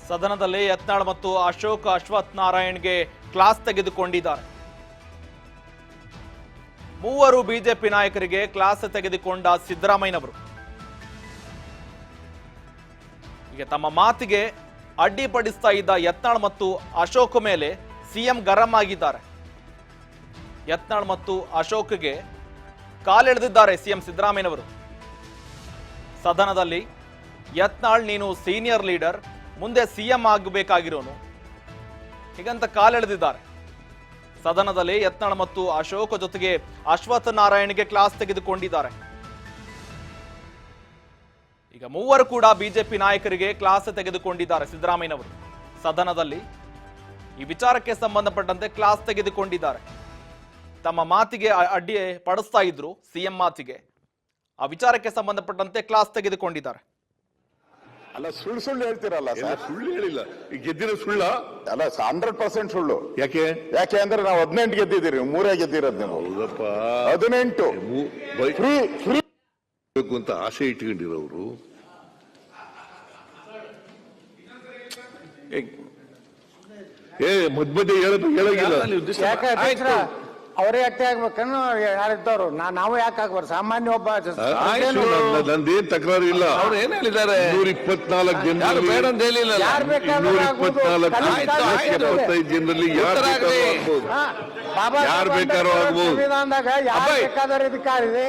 ಸದನದಲ್ಲಿ ಯತ್ನಾಳ್ ಮತ್ತು ಅಶೋಕ್ ಅಶ್ವಥ್ ನಾರಾಯಣ್ಗೆ ಕ್ಲಾಸ್ ತೆಗೆದುಕೊಂಡಿದ್ದಾರೆ. ಮೂವರು ಬಿಜೆಪಿ ನಾಯಕರಿಗೆ ಕ್ಲಾಸ್ ತೆಗೆದುಕೊಂಡ ಸಿದ್ದರಾಮಯ್ಯನವರು ಈಗ ತಮ್ಮ ಮಾತಿಗೆ ಅಡ್ಡಿಪಡಿಸ್ತಾ ಇದ್ದ ಯತ್ನಾಳ್ ಮತ್ತು ಅಶೋಕ್ ಮೇಲೆ ಸಿಎಂ ಗರಂ ಆಗಿದ್ದಾರೆ. ಯತ್ನಾಳ್ ಮತ್ತು ಅಶೋಕ್ಗೆ ಕಾಲೆಳೆದಿದ್ದಾರೆ ಸಿಎಂ ಸಿದ್ದರಾಮಯ್ಯನವರು. ಸದನದಲ್ಲಿ ಯತ್ನಾಳ್ ನೀನು ಸೀನಿಯರ್ ಲೀಡರ್, ಮುಂದೆ ಸಿಎಂ ಆಗಬೇಕಾಗಿರೋನು ಹೀಗಂತ ಕಾಲೆಳೆದಿದ್ದಾರೆ. ಸದನದಲ್ಲಿ ಯತ್ನಾಳ್ ಮತ್ತು ಅಶೋಕ್ ಜೊತೆಗೆ ಅಶ್ವಥ್ ನಾರಾಯಣ್ಗೆ ಕ್ಲಾಸ್ ತೆಗೆದುಕೊಂಡಿದ್ದಾರೆ. ಈಗ ಮೂವರು ಕೂಡ ಬಿಜೆಪಿ ನಾಯಕರಿಗೆ ಕ್ಲಾಸ್ ತೆಗೆದುಕೊಂಡಿದ್ದಾರೆ ಸಿದ್ದರಾಮಯ್ಯನವರು. ಸದನದಲ್ಲಿ ಈ ವಿಚಾರಕ್ಕೆ ಸಂಬಂಧಪಟ್ಟಂತೆ ಕ್ಲಾಸ್ ತೆಗೆದುಕೊಂಡಿದ್ದಾರೆ. ತಮ್ಮ ಮಾತಿಗೆ ಅಡ್ಡಿ ಪಡಿಸ್ತಾ ಇದ್ರು ಸಿಎಂ ಮಾತಿಗೆ, ಆ ವಿಚಾರಕ್ಕೆ ಸಂಬಂಧಪಟ್ಟಂತೆ ಕ್ಲಾಸ್ ತೆಗೆದುಕೊಂಡಿದ್ದಾರೆ. ಅಲ್ಲ ಸುಳ್ಳು ಹೇಳ್ತೀರಲ್ಲ ಸರ್. ಸುಳ್ಳು ಹೇಳಿಲ್ಲ, ಗೆದ್ದಿರೋ ಸುಳ್ಳ ಅಲ್ಲ 100% ಸುಳ್ಳು. ಯಾಕೆ ಅಂದ್ರೆ ನಾವು 18 ಗೆದ್ದಿದ್ದೀರಿ, 3 ಗೆದ್ದಿರೋದು ನೀವು. ಹೌದಪ್ಪ, 18 ಫ್ರೀ ಅಂತ ಆಸೆ ಇಟ್ಕೊಂಡಿರೋರು ಮಧ್ಯ ಹೇಳೋಗಿಲ್ಲ. ಅವರೇ ಯಾಕೆ ಆಗ್ಬೇಕನ್ನು ಯಾರಿದ್ದವ್ರು ನಾವು ಯಾಕೆ ಆಗ್ಬಾರ್ದು? ಸಾಮಾನ್ಯ ಒಬ್ಬ ನಂದೇನ್ ತಕರಾರು ಇಲ್ಲ. ಅವ್ರು ಏನ್ ಹೇಳಿದ್ದಾರೆ? 124 ಜನರಲ್ಲಿ ಯಾರು ಬೇಕಾದ್ರೂ 125 ಜನರಲ್ಲಿ ಯಾರು ಬೇಕಾದ್ರೂ ಆಗ್ಬೋದು. ಬಾಬಾ ಯಾರು ಬೇಕಾದ್ರೂ ಆಗ್ಬೋದು. ಸಂವಿಧಾನದಾಗ ಯಾರು ಬೇಕಾದ್ರೂ ಅಧಿಕಾರ ಇದೆ.